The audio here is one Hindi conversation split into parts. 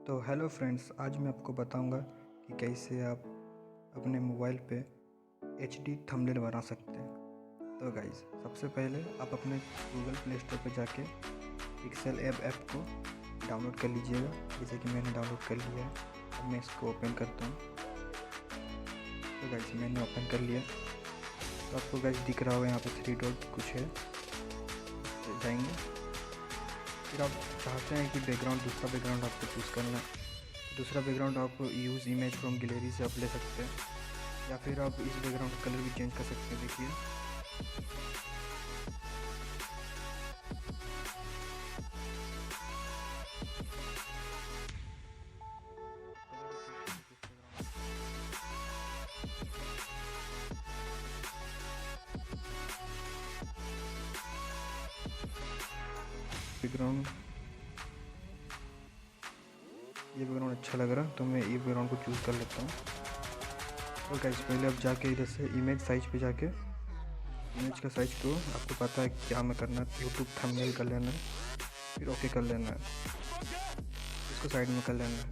तो हेलो फ्रेंड्स, आज मैं आपको बताऊंगा कि कैसे आप अपने मोबाइल पे HD थंबनेल बना सकते हैं। तो गाइस, सबसे पहले आप अपने गूगल प्ले स्टोर पे जाके पिक्सेल ऐप को डाउनलोड कर लीजिएगा, जैसे कि मैंने डाउनलोड कर लिया है। अब मैं इसको ओपन करता हूँ। तो गाइस, मैंने ओपन कर लिया। तो आपको गाइस दिख रहा होगा यहाँ पे 3 डॉट कुछ है, तो जाएंगे। फिर आप चाहते हैं कि दूसरा बैकग्राउंड आपको चूज़ करना है। दूसरा बैकग्राउंड आप यूज़ इमेज फ्रॉम गैलरी से आप ले सकते हैं, या फिर आप इस बैकग्राउंड का कलर भी चेंज कर सकते हैं। देखिए, बैकग्राउंड ये बैकग्राउंड अच्छा लग रहा, तो मैं ये बैकग्राउंड को चूज़ कर लेता हूँ। तो गाइस, पहले अब जाके इधर से इमेज साइज पे जाके इमेज का साइज को आपको पता है क्या हमें करना है। यूट्यूब थंबनेल कर लेना है, फिर ओके कर लेना है, इसको साइड में कर लेना है।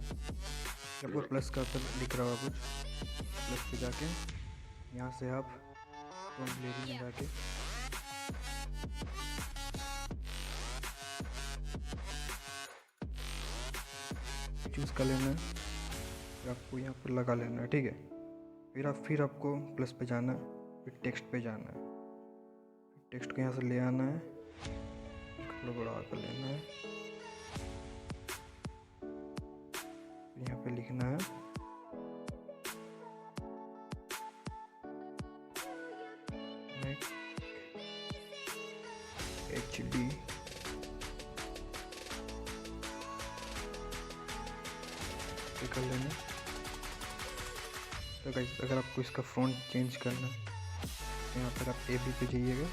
आपको प्लस का दिख रहा होगा कुछ, प्लस पे जाके यहाँ से आप गैलरी में जाके चूज़ कर लेना है, फिर आपको यहाँ पर लगा लेना है। ठीक है, फिर आपको प्लस पे जाना है, फिर टेक्स्ट पे जाना है। टेक्स्ट को यहाँ से ले आना है, थोड़ा बड़ा कर लेना है, फिर यहाँ पे लिखना है HD कर लेना। तो गाइस, अगर आपको इसका फ़ॉन्ट चेंज करना है तो यहाँ पर आप AB पे जाइएगा,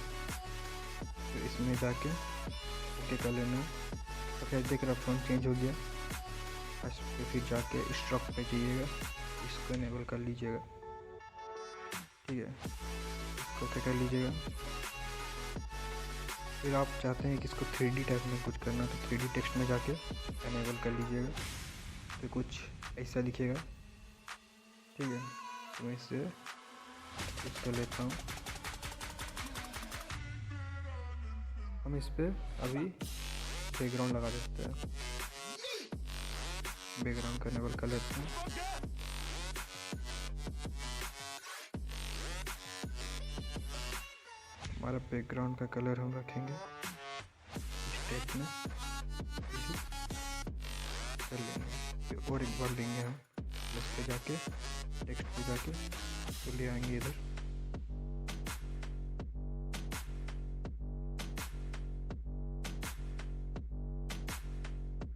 तो इसमें जाके ओके कर लेना। तो फिर देख रहा फ़ॉन्ट चेंज हो गया। इस पे फिर जाके स्ट्रोक पे जाइएगा, इसको इनेबल कर लीजिएगा। ठीक है, इसको ओके कर लीजिएगा। फिर आप चाहते हैं कि इसको 3D टाइप में कुछ करना, तो 3D टेक्स्ट में जाके इनेबल कर लीजिएगा, तो कुछ ऐसा दिखेगा। ठीक है, तो मैं इसे कुछ कर लेता हूँ। हम इस पर अभी बैकग्राउंड लगा देते हैं, बैकग्राउंड का इनेबल कर लेते हैं। हमारा बैकग्राउंड का कलर हम रखेंगे इस टाइप में, कर लेंगे। फिर और एक बार लेंगे हम प्लस पे जाके टेक्स्ट पे जाके, तो ले आएंगे इधर।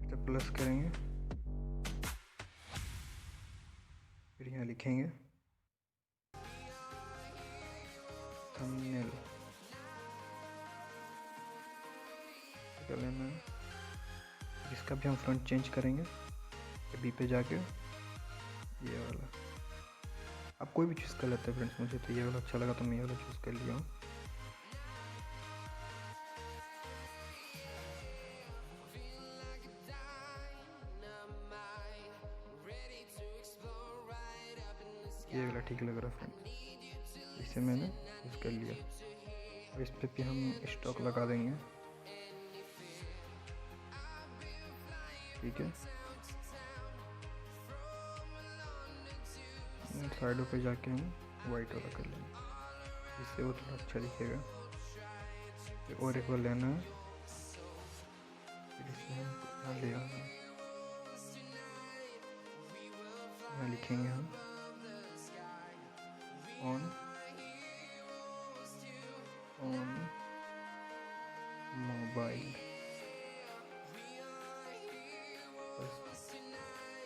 तो प्लस करेंगे, फिर यहाँ लिखेंगे थंबनेल कर लेना है। इसका भी हम फ्रंट चेंज करेंगे, बी पे जाके ये वाला। आप कोई भी चूज़ कर लेते हैं फ्रेंड्स, मुझे तो ये वाला अच्छा लगा तो मैं ये वाला चूज़ कर लिया हूँ। ये वाला ठीक लग रहा फ्रेंड्स, इसे मैंने यूज़ कर लिया। और इस पे भी हम स्टॉक लगा देंगे। ठीक है, साइडों पे जाके हम वाइट वाला कर लेंगे, जिससे वो थोड़ा अच्छा दिखेगा। फिर और एक बार लेना है, फिर इसे हम यहाँ ले आना है, यहाँ लिखेंगे हम ऑन मोबाइल।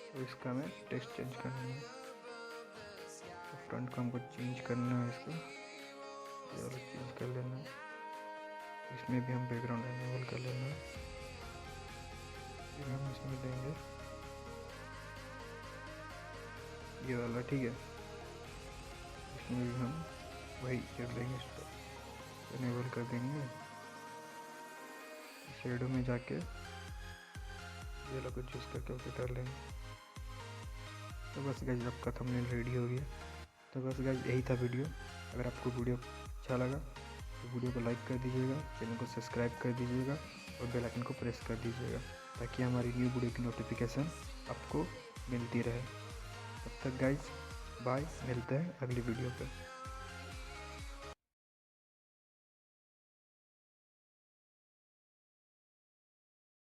तो इसका हमें टेक्स्ट चेंज करना है, तो फ्रंट को हमको चेंज करना है, इसको ये वाला चेंज कर लेना है। इसमें भी हम बैकग्राउंड इनेबल कर लेना है, फिर हम इसमें देंगे ये वाला। ठीक है, इसमें भी हम वही कर लेंगे, इसको इनेबल कर देंगे। शेडो में जाके ये लोग चूज़ करके ओके कर लेंगे। तो बस गाइज आपका थंबनेल रेडी हो गया। तो बस गाइज यही था वीडियो। अगर आपको वीडियो अच्छा लगा तो वीडियो को लाइक कर दीजिएगा, चैनल को सब्सक्राइब कर दीजिएगा और बेल आइकन को प्रेस कर दीजिएगा ताकि हमारी न्यू वीडियो की नोटिफिकेशन आपको मिलती रहे। तब तक गाइज बाय, मिलते हैं अगली वीडियो पर।